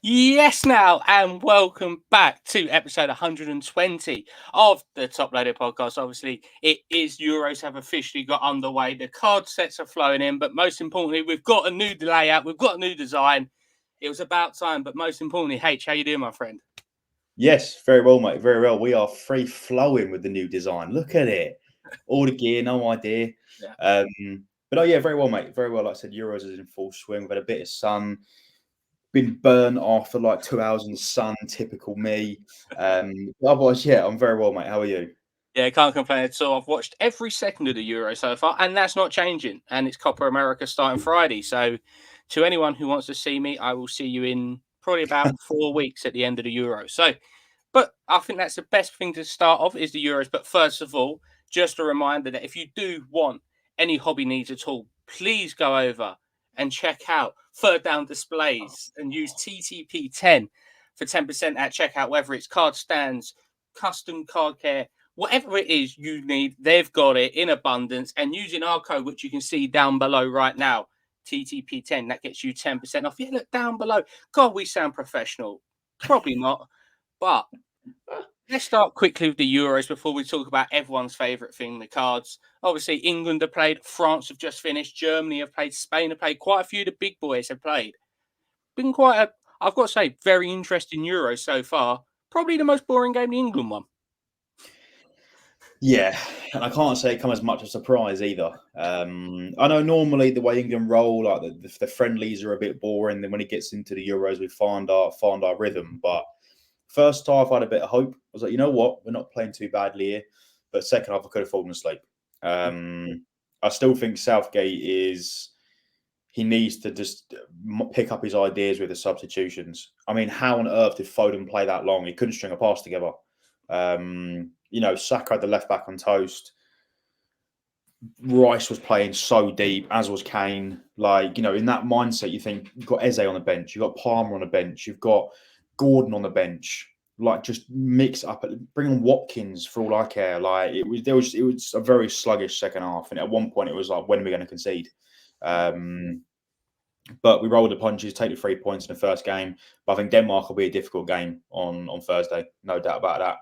Yes, now, and welcome back to episode 120 of the Top Loaded podcast. Obviously, it is Euros have officially got underway. The card sets are flowing in, but most importantly, we've got a new layout, we've got a new design. It was about time, but most importantly, H, how you doing, my friend? Yes, very well, mate. Very well. We are free flowing with the new design. Look at it. All the gear, no idea. Yeah. But oh yeah, very well, mate. Very well. Like I said, Euros is in full swing. We've had a bit of sun. Been burnt after like 2 hours in the sun. Typical me. Otherwise, yeah, I'm very well, mate. How are you? Yeah, can't complain at all. I've watched every second of the Euro so far, and that's not changing. And it's Copa America starting Friday. So, to anyone who wants to see me, I will see you in probably about 4 weeks at the end of the Euro. So, but I think that's the best thing to start off is the Euros. But first of all, just a reminder that if you do want any hobby needs at all, please go over and check out Third Down Displays and use TTP10 for 10% at checkout, whether it's card stands, custom card care, whatever it is you need, they've got it in abundance. And using our code, which you can see down below right now, TTP10, that gets you 10% off. Yeah, look down below. God, we sound professional. Probably not, but let's start quickly with the Euros before we talk about everyone's favourite thing, the cards. Obviously, England have played, France have just finished, Germany have played, Spain have played, quite a few of the big boys have played. Been quite a, I've got to say, very interesting Euros so far. Probably the most boring game, the England one. Yeah, and I can't say it come as much a surprise either. I know normally the way England roll, like the friendlies are a bit boring. Then when it gets into the Euros, we find our rhythm. But first half, I had a bit of hope. I was like, you know what, we're not playing too badly here. But second half, I could have fallen asleep. I still think Southgate is. He needs to just pick up his ideas with the substitutions. I mean, how on earth did Foden play that long? He couldn't string a pass together. Saka had the left back on toast. Rice was playing so deep, as was Kane. In that mindset, you think you've got Eze on the bench, you've got Palmer on the bench, you've got Gordon on the bench. Like, just mix up, bring on Watkins for all I care. It was a very sluggish second half, and at one point it was like, when are we going to concede? But we rolled the punches, take the 3 points in the first game. But I think Denmark will be a difficult game on Thursday, no doubt about that.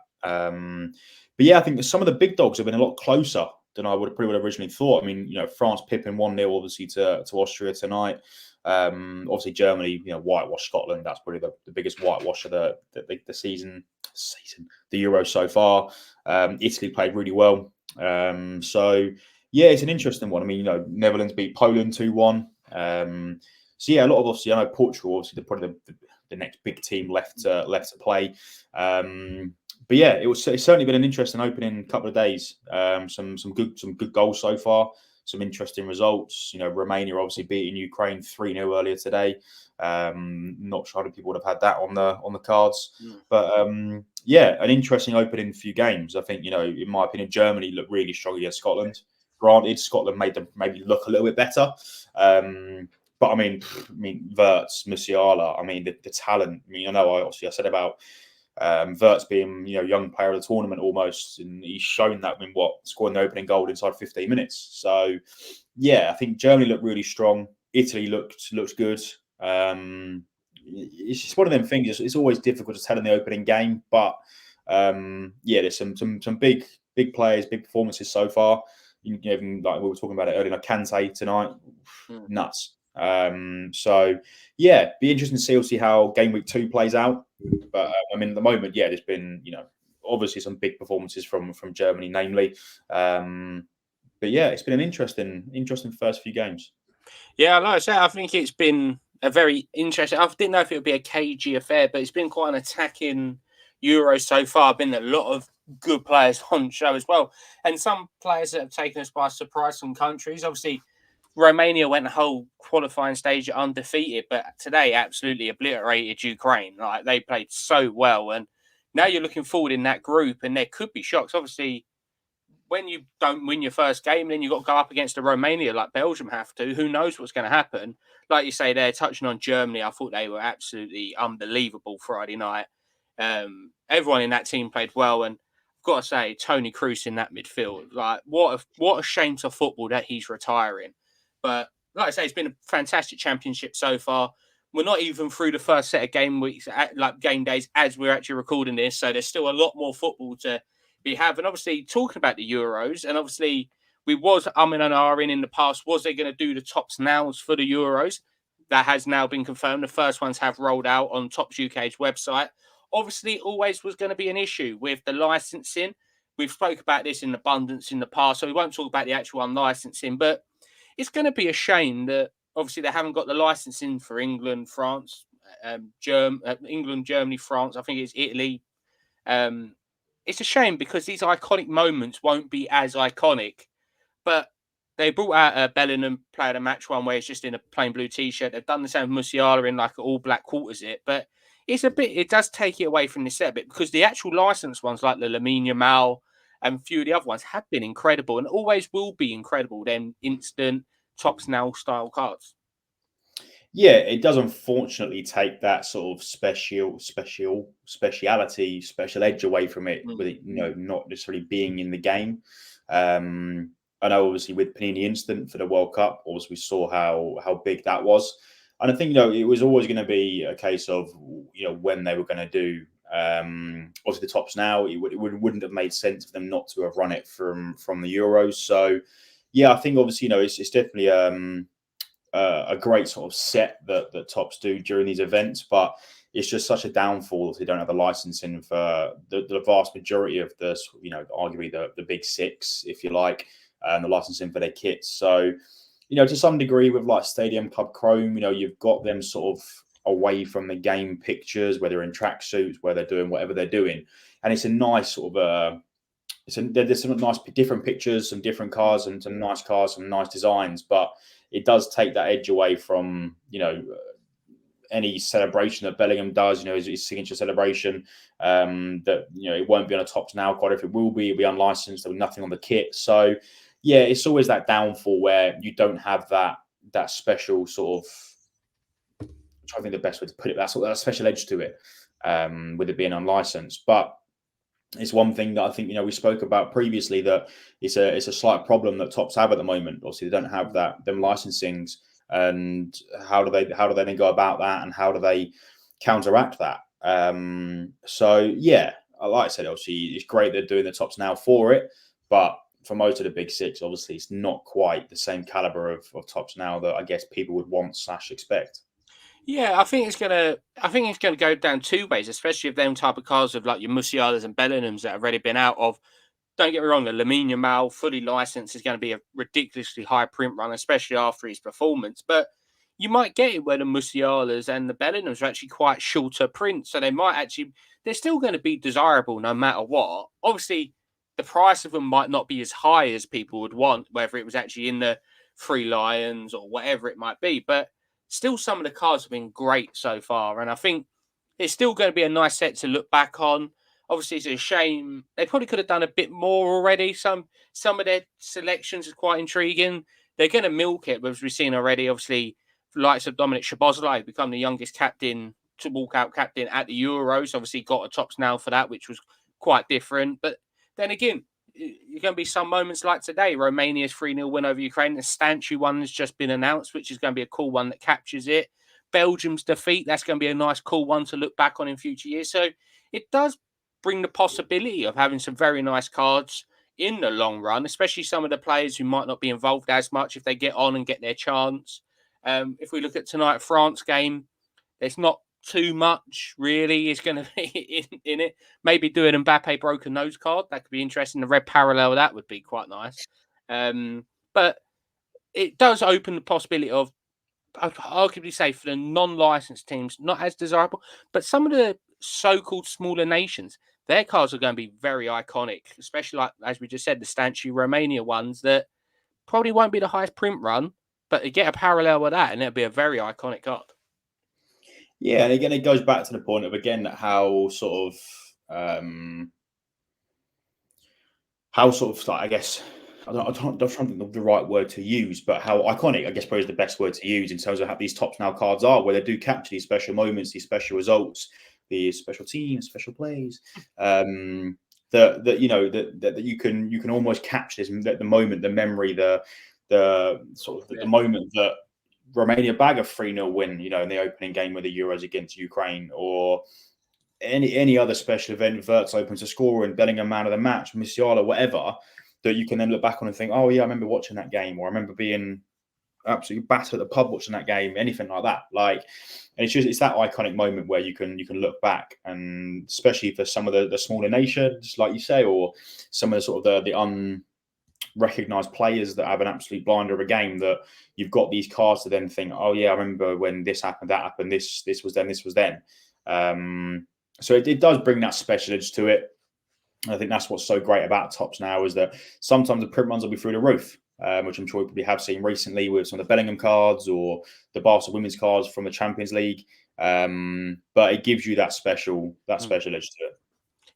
But yeah, I think some of the big dogs have been a lot closer than I would have originally thought. I mean, France pipping 1-0 obviously to Austria tonight. Obviously Germany, whitewash Scotland. That's probably the biggest whitewash of the season, the Euro so far. Italy played really well. So yeah, it's an interesting one. I mean, Netherlands beat Poland 2-1. So yeah, a lot of, obviously, I know Portugal, obviously, probably the next big team left to play. But yeah, it's certainly been an interesting opening couple of days. Some good goals so far. Some interesting results. Romania obviously beating Ukraine 3-0 earlier today. Not sure how people would have had that on the cards. But yeah, an interesting opening few games. I think, in my opinion, Germany looked really strong against Scotland. Granted, Scotland made them maybe look a little bit better. But I mean, Wirtz, Musiala. I mean, the talent. I mean, I said about Wirtz being, young player of the tournament almost, and he's shown that in scoring the opening goal inside 15 minutes. So yeah, I think Germany looked really strong. Italy looks good. It's just one of them things. It's always difficult to tell in the opening game, but yeah, there's some big players, big performances so far. Even like we were talking about it earlier, like Kante tonight, nuts. So yeah, be interesting to see obviously how game week 2 plays out. But I mean, at the moment, yeah, there's been obviously some big performances from Germany, namely. But yeah, it's been an interesting first few games. Yeah, like I said, I think it's been a very interesting. I didn't know if it would be a cagey affair, but it's been quite an attacking Euro so far. Been a lot of good players on show as well, and some players that have taken us by surprise from countries. Obviously, Romania went the whole qualifying stage undefeated, but today absolutely obliterated Ukraine. Like they played so well, and now you're looking forward in that group, and there could be shocks. Obviously, when you don't win your first game, then you've got to go up against a Romania like Belgium have to. Who knows what's going to happen? Like you say, they're touching on Germany. I thought they were absolutely unbelievable Friday night. Everyone in that team played well, and I've got to say, Tony Kroos in that midfield, like what a shame to football that he's retiring. But like I say, it's been a fantastic championship so far. we're not even through the first set of game weeks, like game days, as we're actually recording this. So there's still a lot more football to be having. Obviously, talking about the Euros, and obviously we was and ahhing in the past. Was they going to do the tops nows for the Euros? That has now been confirmed. The first ones have rolled out on Tops UK's website. Obviously, always was going to be an issue with the licensing. We've spoke about this in abundance in the past, so we won't talk about the actual unlicensing, but it's going to be a shame that obviously they haven't got the licensing for England, France, England, Germany, France. I think it's Italy. It's a shame because these iconic moments won't be as iconic. But they brought out a Bellingham player the match one where it's just in a plain blue t-shirt. They've done the same with Musiala in like an all black quarters it, but it's a bit. It does take it away from the set a bit because the actual licensed ones like the Lamine Yamal and a few of the other ones have been incredible and always will be incredible. Then instant tops now style cards. Yeah, it does unfortunately take that sort of speciality, special edge away from it, with it, not necessarily being in the game. I know obviously with Panini Instant for the World Cup, obviously we saw how big that was. And I think, it was always going to be a case of, when they were going to do obviously the tops now, it wouldn't have made sense for them not to have run it from the Euros. So yeah, I think obviously, it's definitely a great sort of set that tops do during these events, but it's just such a downfall if they don't have the licensing for the vast majority of the, arguably the big six, if you like, and the licensing for their kits. So, to some degree with like Stadium Club Chrome, you've got them sort of away from the game pictures, whether in tracksuits, where they're doing whatever they're doing. And it's a nice sort of, there's some nice different pictures, some different cars and some nice cars, some nice designs, but it does take that edge away from, any celebration that Bellingham does, his signature celebration, that, it won't be on a tops now quite. If it will be, it'll be unlicensed. There'll be nothing on the kit. So yeah, it's always that downfall where you don't have that special sort of, I'm trying to think the best way to put it, that sort of that special edge to it, with it being unlicensed. But it's one thing that I think, we spoke about previously, that it's a slight problem that tops have at the moment. Obviously, they don't have them licensings, and how do they then go about that, and how do they counteract that? So yeah, like I said, obviously it's great they're doing the tops now for it, but for most of the big six, obviously it's not quite the same caliber of tops now that I guess people would want / expect. Yeah, I think it's gonna go down two ways, especially if them type of cars of like your Musialas and Bellinghams that have already been out of. Don't get me wrong, the Lamine Yamal fully licensed is going to be a ridiculously high print run, especially after his performance. But you might get it where the Musialas and the Bellinghams are actually quite shorter print, so they're still going to be desirable no matter what. Obviously, the price of them might not be as high as people would want, whether it was actually in the Three Lions or whatever it might be. But still, some of the cards have been great so far, and I think it's still going to be a nice set to look back on. Obviously, it's a shame they probably could have done a bit more already. Some of their selections are quite intriguing. They're going to milk it, as we've seen already. Obviously, likes of Dominic Szoboszlai become the youngest captain to walk out captain at the Euros. Obviously, got a tops now for that, which was quite different. But then again, you're going to be some moments like today. Romania's 3-0 win over Ukraine. The Stanchu one has just been announced, which is going to be a cool one that captures it. Belgium's defeat, that's going to be a nice, cool one to look back on in future years. So it does bring the possibility of having some very nice cards in the long run, especially some of the players who might not be involved as much if they get on and get their chance. If we look at tonight, France game, there's not too much really is going to be in it. Maybe do an Mbappe broken nose card. That could be interesting. The red parallel, that would be quite nice. But it does open the possibility of, I'd arguably say, for the non-licensed teams, not as desirable, but some of the so-called smaller nations, their cards are going to be very iconic, especially like, as we just said, the Stanchu Romania ones that probably won't be the highest print run, but they get a parallel with that and it'll be a very iconic card. Yeah, and again, it goes back to the point of, again, how sort of like, I guess, I don't think the right word to use, but how iconic, I guess, probably is the best word to use in terms of how these tops now cards are, where they do capture these special moments, these special results, these special teams, special plays. That you can almost capture this, the moment, the memory, the sort of the moment that Romania bag a 3-0 win, in the opening game of the Euros against Ukraine, or any other special event, Wirtz open to score and Bellingham man of the match, Musiala, whatever, that you can then look back on and think, oh yeah, I remember watching that game, or I remember being absolutely battered at the pub watching that game, anything like that. And it's that iconic moment where you can look back, and especially for some of the smaller nations, like you say, or some of the sort of the unrecognized players that have an absolute blinder of a game, that you've got these cards to then think, oh yeah, I remember when this happened, that happened, this was then, this was then. So it does bring that special edge to it. And I think that's what's so great about Topps now, is that sometimes the print runs will be through the roof, which I'm sure we probably have seen recently with some of the Bellingham cards or the Barca women's cards from the Champions League. But it gives you that special edge to it.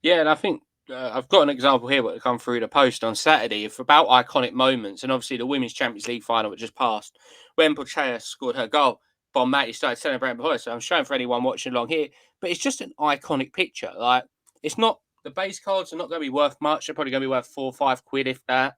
Yeah, and I think I've got an example here that come through the post on Saturday about iconic moments, and obviously the Women's Champions League final that just passed, when Pochea scored her goal, Bon Mati started celebrating behind. So I'm showing for anyone watching along here, but it's just an iconic picture. Like, it's not, the base cards are not going to be worth much. They're probably going to be worth £4 or £5 if that.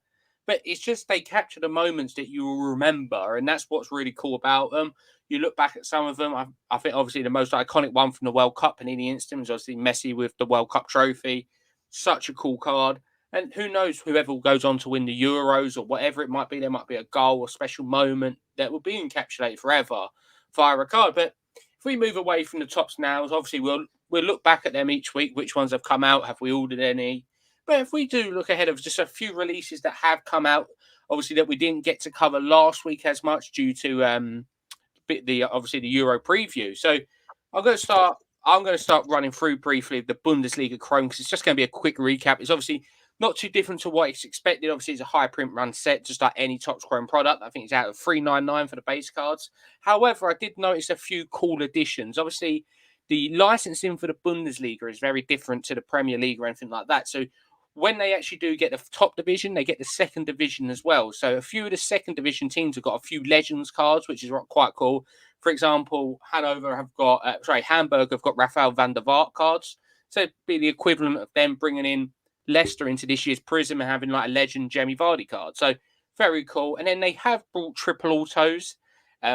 But it's just they capture the moments that you will remember, and that's what's really cool about them. You look back at some of them. I think obviously the most iconic one from the World Cup in any instance was obviously Messi with the World Cup trophy. Such a cool card. And who knows, whoever goes on to win the Euros or whatever it might be, there might be a goal or special moment that will be encapsulated forever via a card. But if we move away from the Topps now, obviously we'll look back at them each week. Which ones have come out? Have we ordered any? But if we do look ahead of just a few releases that have come out, obviously that we didn't get to cover last week as much due to obviously the Euro preview. So I'm going to start running through briefly the Bundesliga Chrome, because it's just going to be a quick recap. It's obviously not too different to what it's expected. Obviously, it's a high print run set, just like any Topps Chrome product. I think it's out of $3.99 for the base cards. However, I did notice a few cool additions. Obviously, the licensing for the Bundesliga is very different to the Premier League or anything like that. So when they actually do get the top division, they get the second division as well. So a few of the second division teams have got a few Legends cards, which is quite cool. For example, Hamburg have got Rafael van der Vaart cards. So it'd be the equivalent of them bringing in Leicester into this year's Prism and having like a Legend Jamie Vardy card. So very cool. And then they have brought triple autos,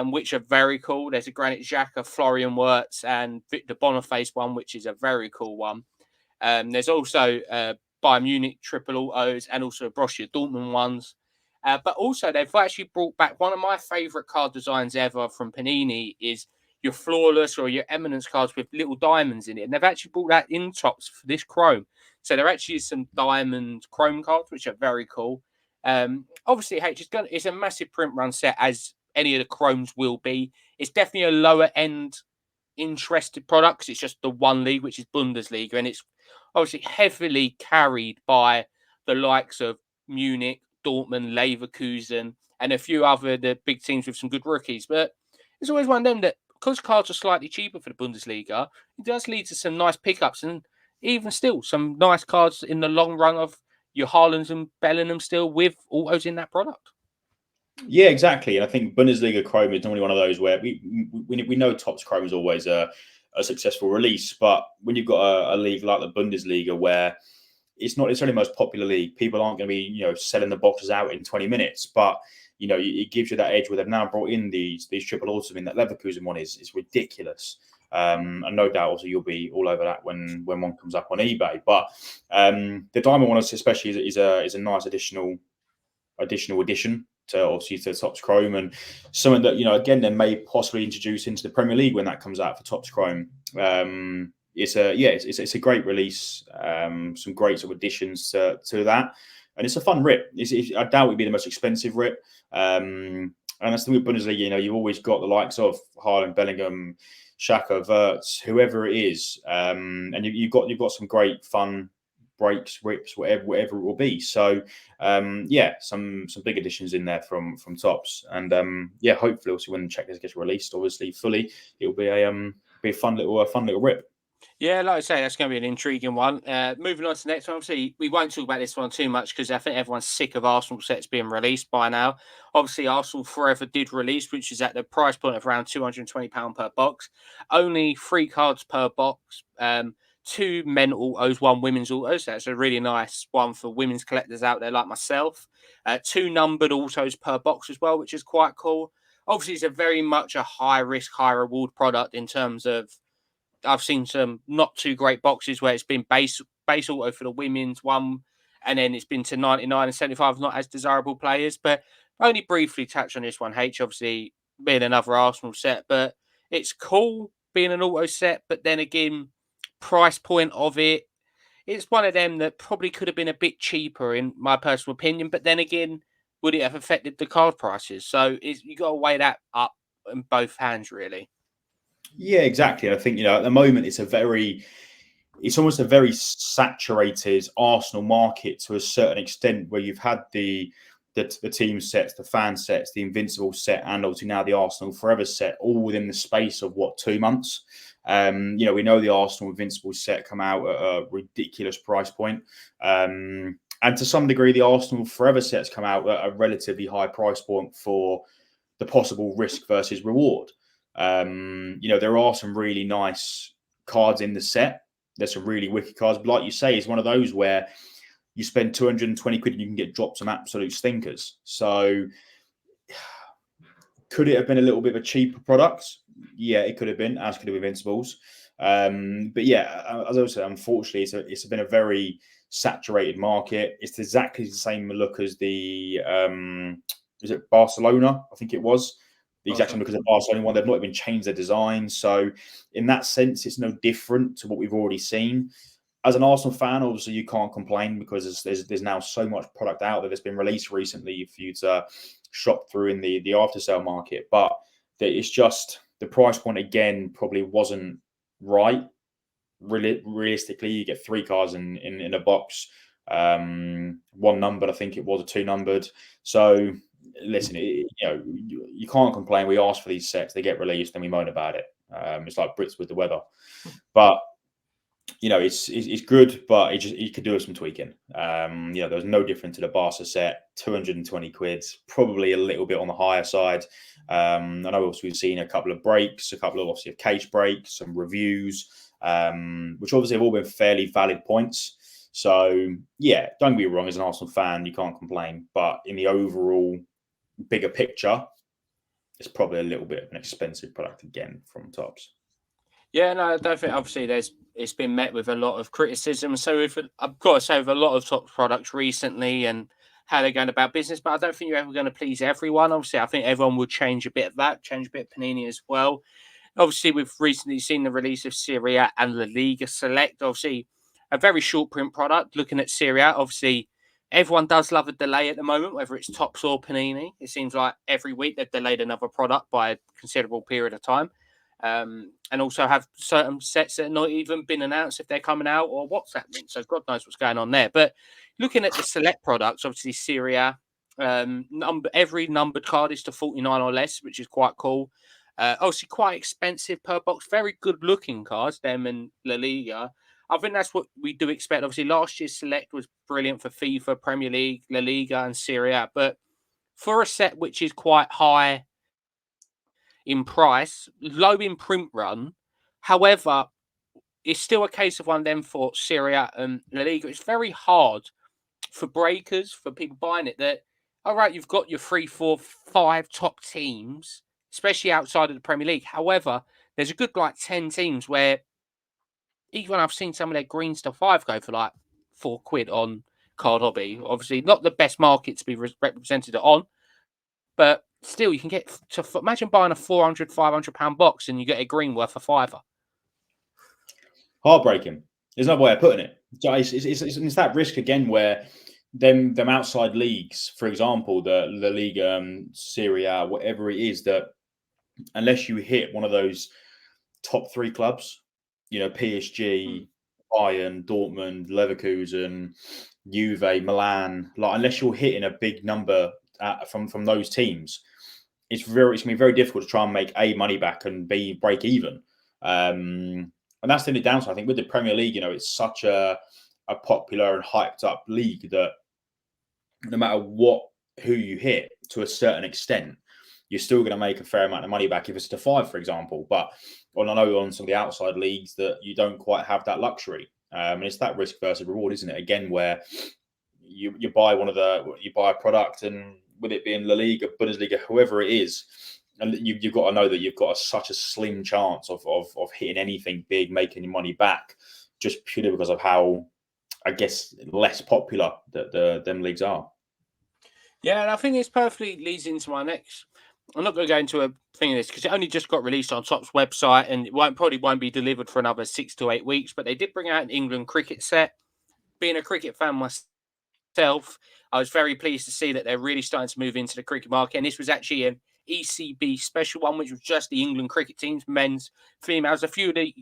which are very cool. There's a Granit Xhaka, Florian Wirtz, and Victor Boniface one, which is a very cool one. There's also Bayern Munich triple autos and also Borussia Dortmund ones. But also they've actually brought back one of my favourite card designs ever from Panini, is your Flawless or your Eminence cards with little diamonds in it. And they've actually brought that in Topps for this Chrome. So there actually is some diamond Chrome cards, which are very cool. Obviously, it's a massive print run set, as any of the Chromes will be. It's definitely a lower end interested product, because it's just the one league, which is Bundesliga, and it's obviously heavily carried by the likes of Munich, Dortmund, Leverkusen, and a few other the big teams with some good rookies. But it's always one of them that, because cards are slightly cheaper for the Bundesliga, it does lead to some nice pickups, and even still some nice cards in the long run of your Haalands and Bellingham still with autos in that product. Yeah, exactly. And I think Bundesliga Chrome is normally one of those where we know Topps Chrome is always a successful release, but when you've got a league like the Bundesliga, where it's not necessarily the most popular league, people aren't going to be selling the boxes out in 20 minutes, but it gives you that edge where they've now brought in these triple autos. I mean, that Leverkusen one is ridiculous. And no doubt also you'll be all over that when one comes up on eBay. But the diamond one especially is a nice additional addition to obviously to Topps Chrome, and something that again they may possibly introduce into the Premier League when that comes out for Topps Chrome. It's a great release, some great sort of additions to that, and it's a fun rip. I doubt it'd be the most expensive rip, and that's the thing with Bundesliga. You've always got the likes of Haaland, Bellingham, Xhaka, Wirtz, whoever it is, and you've got some great fun breaks, rips, whatever it will be. So some big additions in there from Topps, and hopefully also when the checklist gets released, obviously fully, it'll be a fun little rip. Yeah, like I say, that's going to be an intriguing one. Moving on to the next one, obviously, we won't talk about this one too much because I think everyone's sick of Arsenal sets being released by now. Obviously, Arsenal Forever did release, which is at the price point of around £220 per box. Only 3 cards per box. 2 men autos, 1 women's autos. That's a really nice one for women's collectors out there like myself. 2 numbered autos per box as well, which is quite cool. obviously it's a very much a high risk, high reward product in terms of I've seen some not too great boxes where it's been base auto for the women's one, and then it's been to 99 and 75, not as desirable players. But only briefly touch on this one. H obviously being another Arsenal set, but it's cool being an auto set. But then again, price point of it, it's one of them that probably could have been a bit cheaper in my personal opinion. But then again, would it have affected the card prices? So you got to weigh that up in both hands, really. Yeah, exactly. I think, at the moment it's almost a very saturated Arsenal market to a certain extent, where you've had the team sets, the fan sets, the Invincible set, and obviously now the Arsenal Forever set, all within the space of 2 months. We know the Arsenal Invincible set come out at a ridiculous price point. And to some degree, the Arsenal Forever sets come out at a relatively high price point for the possible risk versus reward. There are some really nice cards in the set. There's some really wicked cards, but like you say, it's one of those where you spend 220 quid and you can get dropped some absolute stinkers. So could it have been a little bit of a cheaper product? Yeah, it could have been, as could have Invincibles. But yeah, as I said, unfortunately, it's been a very saturated market. It's exactly the same look as the is it Barcelona? I think it was. The exact same look as the Barcelona one. They've not even changed their design. So in that sense, it's no different to what we've already seen. As an Arsenal fan, obviously you can't complain because there's now so much product out there that's been released recently for you to shop through in the after sale market. But it's just the price point again probably wasn't right. Realistically, you get 3 cards in a box, 1 numbered, I think it was, a 2 numbered. So listen, you can't complain. We ask for these sets, they get released, and we moan about it. It's like Brits with the weather, but it's good, but it could do with some tweaking. There was no different to the Barca set. 220 quid, probably a little bit on the higher side. I know also we've seen a couple of breaks, a couple of obviously of case breaks, some reviews, which obviously have all been fairly valid points. So yeah, don't get me wrong, as an Arsenal fan, you can't complain. But in the overall bigger picture, it's probably a little bit of an expensive product again from Topps. Yeah, no, I don't think obviously it's been met with a lot of criticism. So I've got to say with a lot of top products recently and how they're going about business, but I don't think you're ever going to please everyone. Obviously, I think everyone will change a bit of that, change a bit of Panini as well. Obviously, we've recently seen the release of Serie A and La Liga Select. Obviously, a very short print product. Looking at Serie A, obviously, everyone does love a delay at the moment, whether it's Topps or Panini. It seems like every week they've delayed another product by a considerable period of time. And also have certain sets that have not even been announced if they're coming out or what's happening. So God knows what's going on there. But looking at the select products, obviously Serie A, every numbered card is to 49 or less, which is quite cool. Obviously quite expensive per box. Very good looking cards, them and La Liga. I think that's what we do expect. Obviously last year's select was brilliant for FIFA, Premier League, La Liga and Serie A. But for a set which is quite high in price, low in print run. However, it's still a case of one of them for Serie A and La Liga. It's very hard for breakers, for people buying it, that, all right, you've got your 3, 4, 5 top teams, especially outside of the Premier League. However, there's a good 10 teams where even I've seen some of their greens to 5 go for £4 on Card Hobby. Obviously, not the best market to be represented on, but still, you can get imagine buying a £400, £500 box and you get a green worth a £5. Heartbreaking. There's no way of putting it. It's that risk again where them outside leagues, for example, the La Liga, Serie A, whatever it is, that unless you hit one of those top 3 clubs, PSG, Bayern, Dortmund, Leverkusen, Juve, Milan, unless you're hitting a big number from those teams, it's going to be very difficult to try and make A, money back, and B, break even. And that's the only downside. I think with the Premier League, it's such a popular and hyped up league that no matter who you hit, to a certain extent, you're still going to make a fair amount of money back if it's to 5, for example. But I know on some of the outside leagues that you don't quite have that luxury. And it's that risk versus reward, isn't it? Again, where you buy a product, and with it being La Liga, Bundesliga, whoever it is, and you've got to know that you've got such a slim chance of hitting anything big, making your money back, just purely because of how, I guess, less popular that them leagues are. Yeah, and I think this perfectly leads into my next. I'm not going to go into a thing of this because it only just got released on Top's website, and it probably won't be delivered for another 6 to 8 weeks. But they did bring out an England cricket set. Being a cricket fan myself, I was very pleased to see that they're really starting to move into the cricket market. And this was actually an ECB special one, which was just the England cricket teams, men's, females, a few of the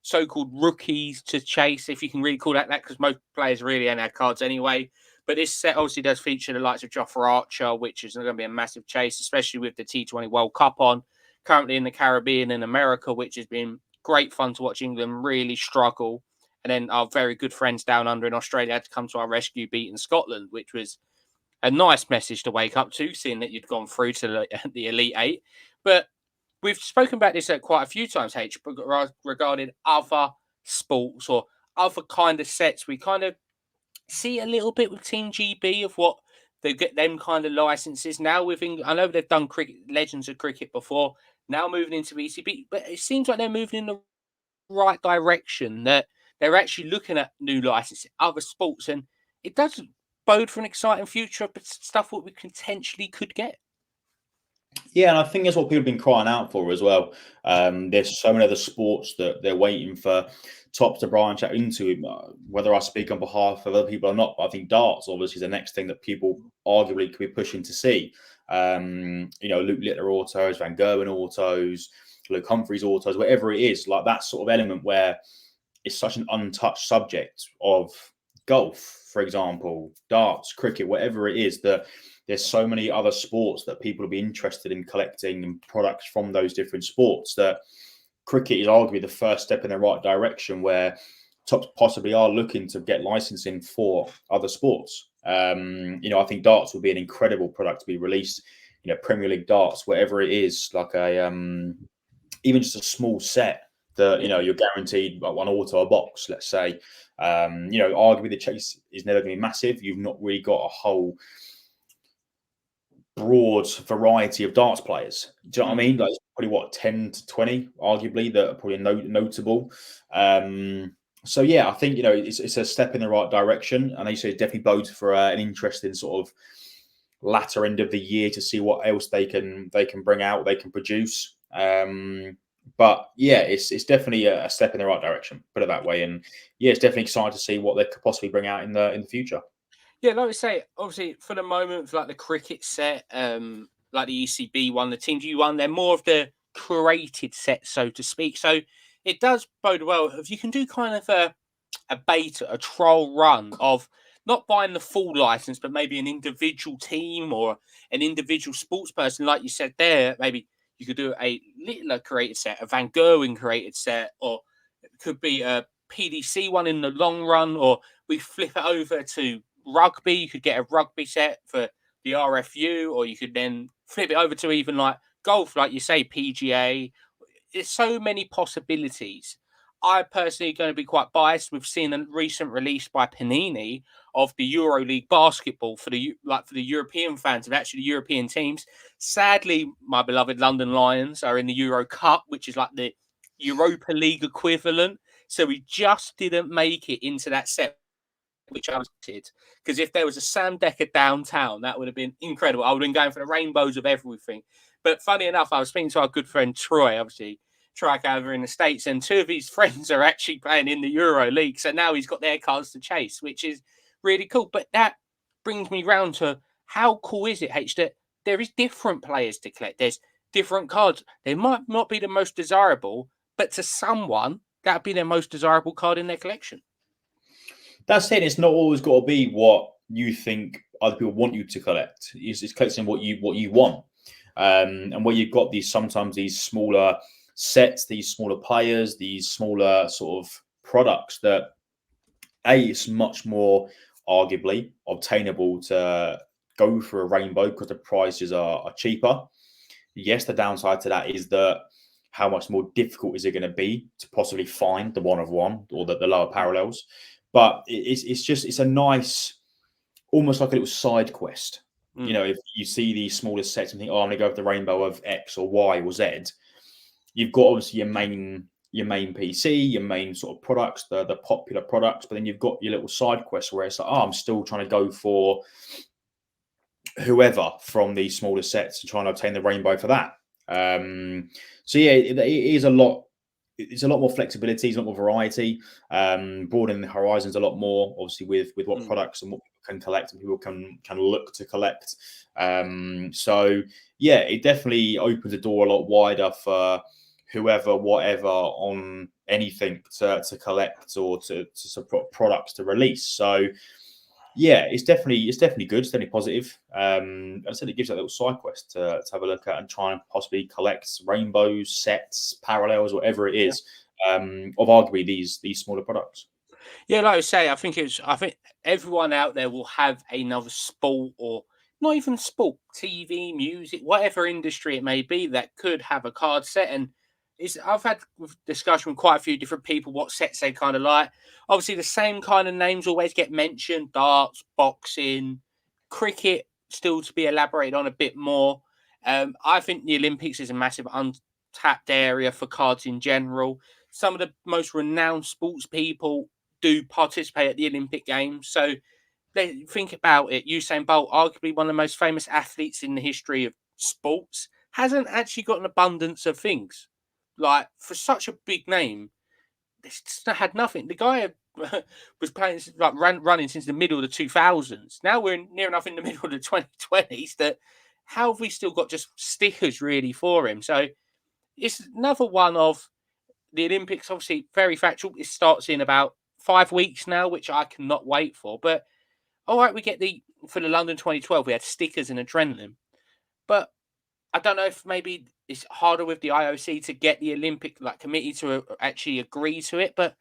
so-called rookies to chase, if you can really call that, because most players really ain't had cards anyway. But this set obviously does feature the likes of Jofra Archer, which is going to be a massive chase, especially with the T20 World Cup on, currently in the Caribbean and America, which has been great fun to watch England really struggle. And then our very good friends down under in Australia had to come to our rescue, beating Scotland, which was a nice message to wake up to, seeing that you'd gone through to the Elite Eight. But we've spoken about this quite a few times, H, regarding other sports or other kind of sets. We kind of see a little bit with Team GB of what they get them kind of licenses now. With I know they've done cricket, Legends of Cricket before. Now moving into ECB, but it seems like they're moving in the right direction. That they're actually looking at new licenses, other sports, and it does bode for an exciting future. But stuff what we potentially could get. Yeah, and I think that's what people have been crying out for as well. There's so many other sports that they're waiting for Top to branch out into. Whether I speak on behalf of other people or not, but I think darts obviously is the next thing that people arguably could be pushing to see. Luke Littler autos, Van Gerwen autos, Luke Humphreys autos, whatever it is, like that sort of element where it's such an untouched subject of golf, for example, darts, cricket, whatever it is, that there's so many other sports that people will be interested in collecting and products from those different sports that cricket is arguably the first step in the right direction, where Tops possibly are looking to get licensing for other sports. I think darts will be an incredible product to be released. Premier League darts, whatever it is, like even just a small set that you're guaranteed like one auto a box, let's say. Arguably the chase is never going to be massive. You've not really got a whole broad variety of darts players. Do you know what I mean? Like, it's probably 10 to 20, arguably, that are probably notable. So yeah, I think it's a step in the right direction, and they say it definitely bodes for an interesting sort of latter end of the year to see what else they can bring out, they can produce. But yeah, it's definitely a step in the right direction, put it that way. And yeah, it's definitely exciting to see what they could possibly bring out in the future. Yeah, like I say, obviously for the moment, for like the cricket set, like the ECB one, the Team G one, they're more of the curated set, so to speak. So it does bode well if you can do kind of a beta, a trial run of not buying the full license, but maybe an individual team or an individual sports person, like you said there. Maybe you could do a Littler created set, a Van Gerwen created set, or it could be a PDC one in the long run, or we flip it over to rugby. You could get a rugby set for the RFU, or you could then flip it over to even like golf, like you say, PGA. There's so many possibilities. I personally going to be quite biased. We've seen a recent release by Panini of the EuroLeague basketball for the European fans of actually the European teams. Sadly, my beloved London Lions are in the Euro Cup, which is like the Europa League equivalent. So we just didn't make it into that set, which I did. Because if there was a Sam Decker downtown, that would have been incredible. I would have been going for the rainbows of everything. But funny enough, I was speaking to our good friend Troy, obviously, Trike over in the States, and two of his friends are actually playing in the Euro League. So now he's got their cards to chase, which is really cool. But that brings me round to how cool is it, H, that there is different players to collect. There's different cards. They might not be the most desirable, but to someone, that'd be their most desirable card in their collection. That's it. It's not always got to be what you think other people want you to collect. It's collecting what you want. And where you've got sometimes these smaller sets, these smaller players, these smaller sort of products that it's much more arguably obtainable to go for a rainbow because the prices are cheaper. Yes, the downside to that is that how much more difficult is it going to be to possibly find the one of one or the lower parallels. But it's a nice, almost like a little side quest You know, if you see these smaller sets and think, oh, I'm going to go with the rainbow of X or Y or Z, you've got obviously your main PC, your main sort of products, the popular products, but then you've got your little side quests where it's like, oh, I'm still trying to go for whoever from these smaller sets and trying to obtain the rainbow for that. So yeah, it is a lot. It's a lot more flexibility, it's a lot more variety, broadening the horizons a lot more. Obviously, with what products and what people can collect and people can look to collect. So yeah, it definitely opens the door a lot wider for whoever, whatever, on anything to collect or to support products to release. So yeah, it's definitely good. It's definitely positive. I said it gives that little side quest to have a look at and try and possibly collect rainbows, sets, parallels, whatever it is, of arguably these smaller products. Yeah, like I say, I think everyone out there will have another sport, or not even sport, TV, music, whatever industry it may be, that could have a card set. And I've had discussion with quite a few different people what sets they kind of like. Obviously, the same kind of names always get mentioned: darts, boxing, cricket, still to be elaborated on a bit more. I think the Olympics is a massive untapped area for cards in general. Some of the most renowned sports people do participate at the Olympic Games. So think about it. Usain Bolt, arguably one of the most famous athletes in the history of sports, hasn't actually got an abundance of things. Like, for such a big name, it's just had nothing. The guy was playing, like, running since the middle of the 2000s. Now we're near enough in the middle of the 2020s that how have we still got just stickers really for him? So it's another one of the Olympics. Obviously very factual. It starts in about 5 weeks now, which I cannot wait for. But all right, we get for the London 2012, we had stickers and adrenaline. But I don't know if maybe it's harder with the IOC to get the Olympic committee to actually agree to it. But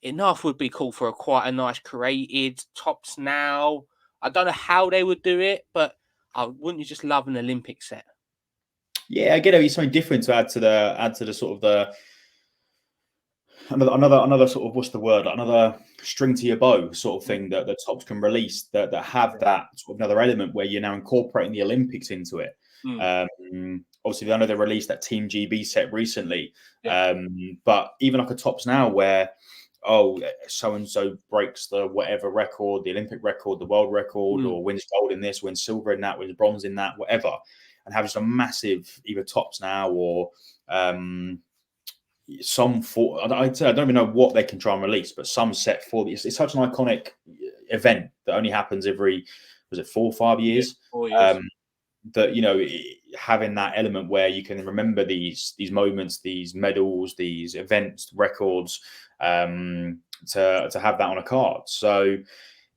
enough would be cool for quite a nice created Tops Now. I don't know how they would do it, but wouldn't you just love an Olympic set? Yeah, I get it. It's something different to add to the sort of the another sort of, what's the word, another string to your bow sort of thing that the Tops can release that have that sort of another element where you're now incorporating the Olympics into it. Obviously, I know they released that Team GB set recently, but even like a Tops Now where, oh, so and so breaks the whatever record, the Olympic record, the world record, or wins gold in this, wins silver in that, wins bronze in that, whatever, and have just a massive either Tops Now or some for I don't even know what they can try and release, but some set for this. It's such an iconic event that only happens every, was it 4 or 5 years? 4 years. That, you know, having that element where you can remember these moments, these medals, these events, records, to have that on a card. So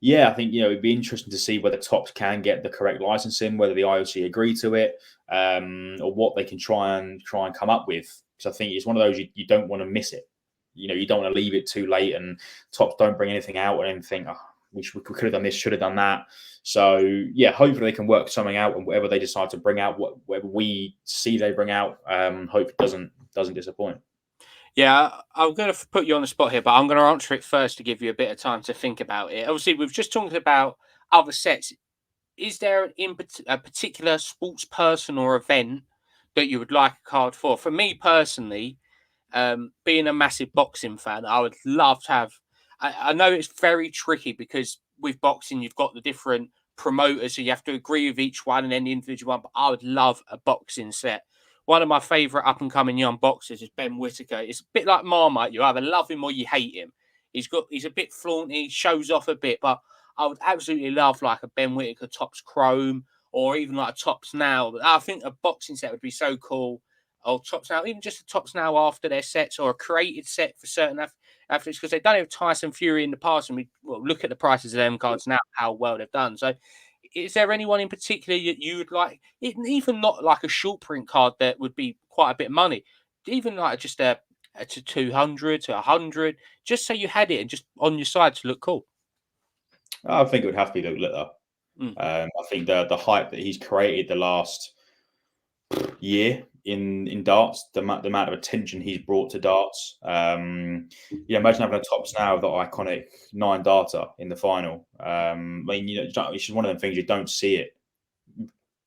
yeah, I think, you know, it'd be interesting to see whether Tops can get the correct licensing, whether the IOC agree to it, or what they can try and come up with. Because I think it's one of those you don't want to miss it. You know, you don't want to leave it too late, and Tops don't bring anything out and think, oh, we could have done this, should have done that. So yeah, hopefully they can work something out, and whatever they decide to bring out, whatever we see they bring out, hope it doesn't disappoint. Yeah, I'm going to put you on the spot here, but I'm going to answer it first to give you a bit of time to think about it. Obviously, we've just talked about other sets. Is there a particular sports person or event that you would like a card for? For me personally, being a massive boxing fan, I would love to have. I know it's very tricky because with boxing, you've got the different promoters, so you have to agree with each one and then the individual one. But I would love a boxing set. One of my favourite up and coming young boxers is Ben Whittaker. It's a bit like Marmite. You either love him or you hate him. He's a bit flaunty, shows off a bit, but I would absolutely love like a Ben Whittaker Tops Chrome or even like a Tops Now. I think a boxing set would be so cool. Or Tops Now, even just a Tops Now after their sets, or a created set for certain athletes, because they've done it with Tyson Fury in the past, and we look at the prices of them cards now, how well they've done. So is there anyone in particular that you would like, even not like a short print card that would be quite a bit of money, even like just a to 200 to 100, just so you had it and just on your side to look cool? I think it would have to be Luke Litter. I think the hype that he's created the last year in darts, the amount of attention he's brought to darts. Yeah, imagine having a Tops Now, the iconic 9 darter in the final. I mean, you know, it's just one of them things you don't see it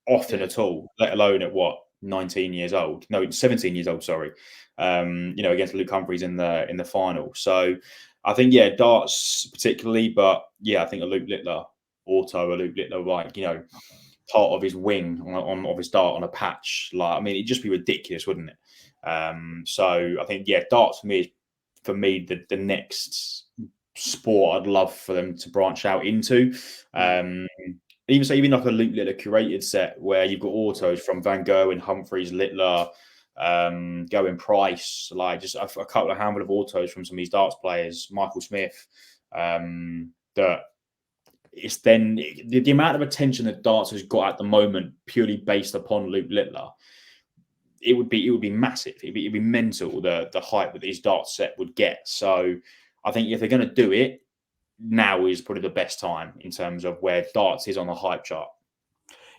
often at all, let alone at what 19 years old. No, 17 years old. Sorry, against Luke Humphries in the final. So I think darts particularly, but I think a Luke Littler auto, a Luke Littler part of his wing on of his dart on a patch. Like, I mean, it'd just be ridiculous, wouldn't it? So I think darts for me the next sport I'd love for them to branch out into. Even like a Luke Littler curated set where you've got autos from Van Gogh and Humphries, Littler, Going Price, like just a couple of handful of autos from some of these darts players, Michael Smith, that it's then the amount of attention that darts has got at the moment purely based upon Luke Littler. It would be massive. It'd be mental the hype that these darts set would get. So I think if they're going to do it, now is probably the best time in terms of where darts is on the hype chart.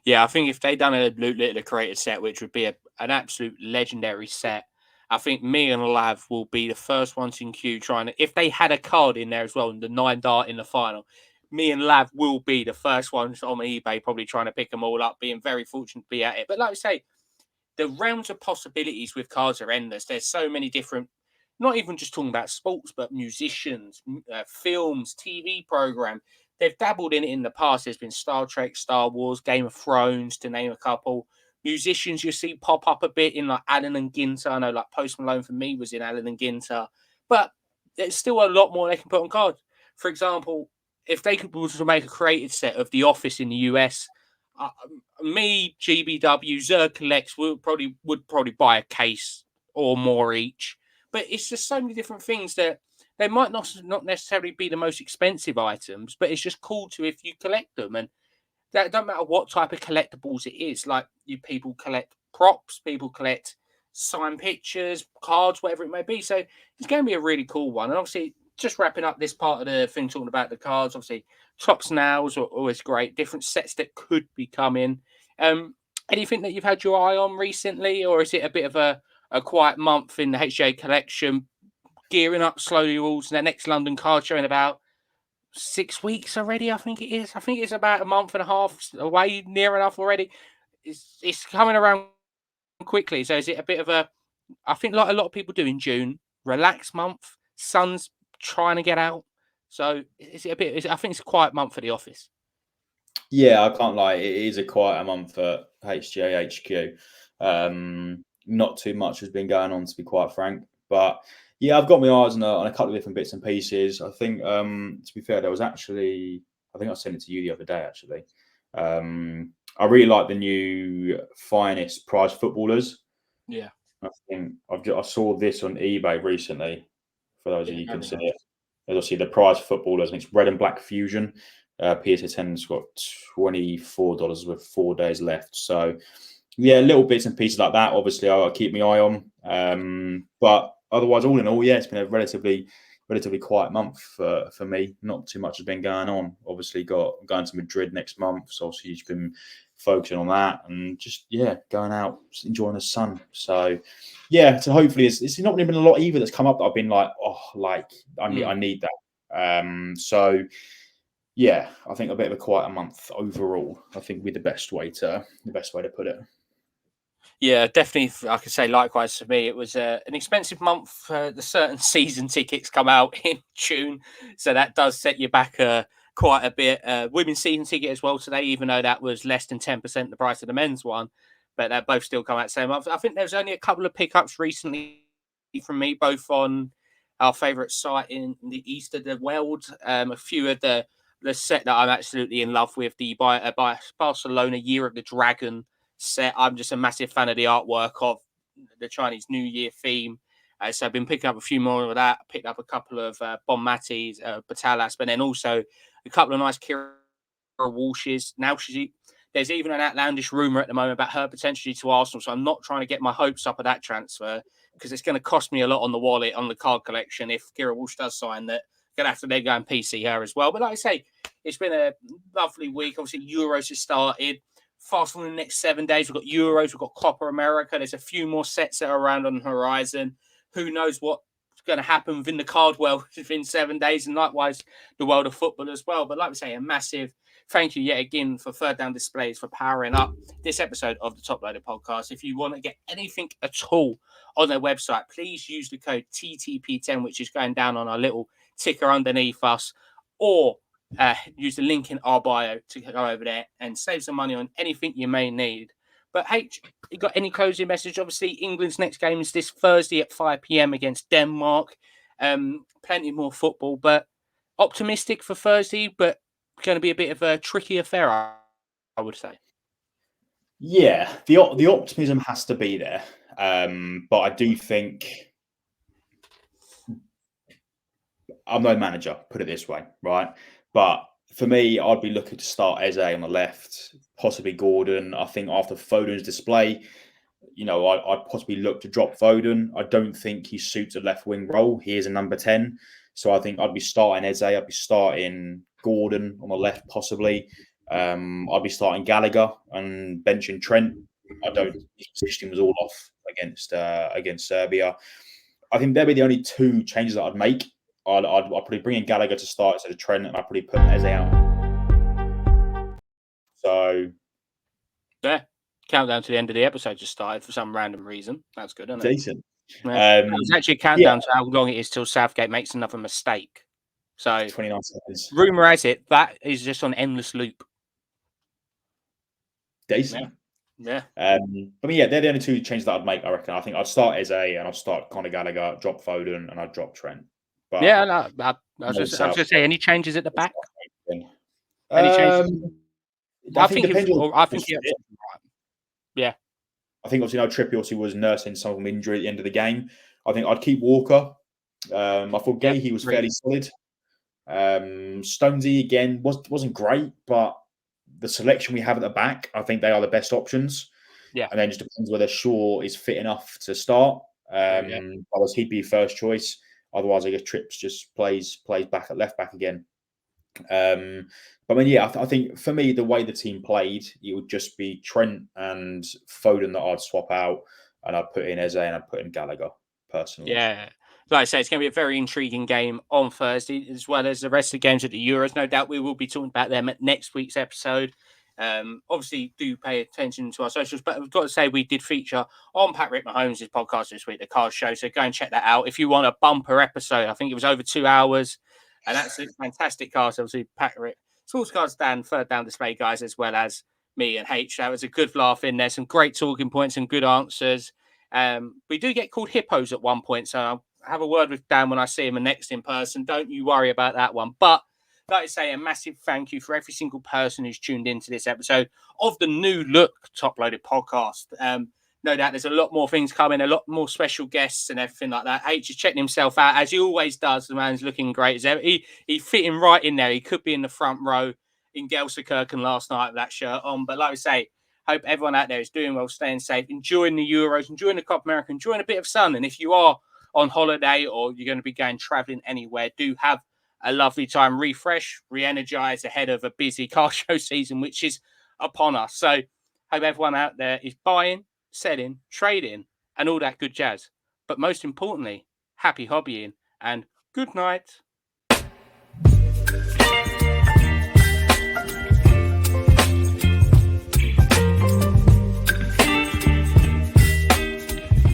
Yeah, I think if they'd done a Luke Littler created set, which would be an absolute legendary set, I think me and Lav will be the first ones in queue trying to. If they had a card in there as well, the 9 dart in the final, me and Lav will be the first ones on eBay probably trying to pick them all up, being very fortunate to be at it. But like I say, the realms of possibilities with cards are endless. There's so many different, not even just talking about sports, but musicians, films, TV program. They've dabbled in it in the past. There's been Star Trek, Star Wars, Game of Thrones, to name a couple. Musicians you see pop up a bit in like Allen and Ginter. I know like Post Malone for me was in Allen and Ginter, but there's still a lot more they can put on cards. For example, if they could also make a created set of The Office in the US, me, GBW, Zerg Collects would probably buy a case or more each. But it's just so many different things that they might not necessarily be the most expensive items, but it's just cool to if you collect them. And that don't matter what type of collectibles it is. Like people collect props, people collect signed pictures, cards, whatever it may be. So it's going to be a really cool one. And obviously, just wrapping up this part of the thing, talking about the cards, obviously, Topps Nows are always great. Different sets that could be coming. Anything that you've had your eye on recently, or is it a bit of a quiet month in the HJ collection, gearing up slowly towards the next London card show in about 6 weeks already? I think it is. I think it's about a month and a half away, near enough already. It's coming around quickly. So is it a bit of a? I think like a lot of people do in June, relax month. Sun's trying to get out. So is it a bit? I think it's a quiet month for the office. Yeah, I can't lie. It is a quieter month for HGA HQ. Not too much has been going on, to be quite frank. But yeah, I've got my eyes on a couple of different bits and pieces. I think, to be fair, there was actually, I think I sent it to you the other day, actually. I really like the new Finest prize footballers. Yeah. I think I saw this on eBay recently. For those of you who can see it, there's obviously the prize footballers, and it's red and black fusion. PSA 10's got $24 with 4 days left. So, yeah, little bits and pieces like that. Obviously, I'll keep my eye on. But otherwise, all in all, yeah, it's been a relatively quiet month for me. Not too much has been going on. Obviously, going to Madrid next month, so obviously you've been focusing on that and just going out, just enjoying the sun. So yeah, so hopefully it's not really been a lot either that's come up that I've been like, I need that. So yeah, I think a bit of a quieter month overall, I think, would be the best way to put it. Yeah, definitely. I could say likewise for me. It was an expensive month. The certain season tickets come out in June, so that does set you back quite a bit. Women's season ticket as well today, even though that was less than 10% the price of the men's one, but they both still come out the same month. I think there's only a couple of pickups recently from me, both on our favourite site in the east of the world. A few of the set that I'm absolutely in love with, the by Barcelona Year of the Dragon set. I'm just a massive fan of the artwork of the Chinese New Year theme. So I've been picking up a few more of that. Picked up a couple of Bon Mattis, Batalas, but then also a couple of nice Kira Walshes. Now there's even an outlandish rumour at the moment about her potentially to Arsenal. So I'm not trying to get my hopes up of that transfer because it's going to cost me a lot on the wallet, on the card collection. If Kira Walsh does sign that, going to have to then go and PC her as well. But like I say, it's been a lovely week. Obviously, Euros has started. Fast forward in the next 7 days, we've got Euros, we've got Copa America. There's a few more sets that are around on the horizon. Who knows what going to happen within the card world within 7 days, and likewise the world of football as well. But like we say, a massive thank you yet again for Third Down Displays for powering up this episode of the Top Loader Podcast. If you want to get anything at all on their website, please use the code TTP10, which is going down on our little ticker underneath us, or use the link in our bio to go over there and save some money on anything you may need. But H, you got any closing message? Obviously, England's next game is this Thursday at 5 p.m. against Denmark. Plenty more football, but optimistic for Thursday, but going to be a bit of a tricky affair, I would say. Yeah, the optimism has to be there, but I do think I'm no manager, put it this way, right? But for me, I'd be looking to start Eze on the left, possibly Gordon. I think after Foden's display, I'd possibly look to drop Foden. I don't think he suits a left wing role. He is a number 10. So I think I'd be starting Eze. I'd be starting Gordon on the left, possibly. I'd be starting Gallagher and benching Trent. His positioning was all off against Serbia. I think they'd be the only two changes that I'd make. I'd probably bring in Gallagher to start instead of Trent, and I'd probably put Eze out. So, yeah, countdown to the end of the episode just started for some random reason. That's good, isn't it? Decent. Yeah. It's actually a countdown to how long it is till Southgate makes another mistake. So, 29 seconds. Rumor has it that is just on endless loop. Decent. Yeah. I mean, yeah, they're the only two changes that I'd make, I reckon. I think I'd start Eze and I'd start Conor Gallagher, drop Foden, and I'd drop Trent. But yeah, no, I was just going to say, any changes at the back? Any changes? I think yeah. I think obviously Trippier obviously was nursing some injury at the end of the game. I think I'd keep Walker. I thought Gahey was fairly solid. Stonesy again wasn't great, but the selection we have at the back, I think they are the best options. Yeah, and then it just depends whether Shaw is fit enough to start. Otherwise, he'd be first choice. Otherwise, I guess Trips just plays back at left back again. But I mean, yeah, I think for me, the way the team played, it would just be Trent and Foden that I'd swap out, and I'd put in Eze and I'd put in Gallagher personally. Yeah. Like I say, it's going to be a very intriguing game on Thursday, as well as the rest of the games at the Euros. No doubt we will be talking about them at next week's episode. Obviously, do pay attention to our socials, but I've got to say we did feature on Patrick Mahomes' podcast this week, The Cars Show. So go and check that out if you want a bumper episode. I think it was over 2 hours, and that's a fantastic cast. Obviously, Patrick, Sports Cars Dan, Third Down Display guys, as well as me and H. That was a good laugh in there. Some great talking points and good answers. We do get called hippos at one point, so I'll have a word with Dan when I see him next in person. Don't you worry about that one. But like I say, a massive thank you for every single person who's tuned into this episode of the new look Top Loaded podcast. No doubt there's a lot more things coming, a lot more special guests and everything like that. H is checking himself out, as he always does. The man's looking great as ever. He fit in right in there. He could be in the front row in Gelsenkirchen last night with that shirt on. But like I say, hope everyone out there is doing well, staying safe, enjoying the Euros, enjoying the Copa America, enjoying a bit of sun. And if you are on holiday or you're going to be going traveling anywhere, do have a lovely time, refresh, re-energize ahead of a busy car show season, which is upon us. So hope everyone out there is buying, selling, trading, and all that good jazz. But most importantly, happy hobbying and good night.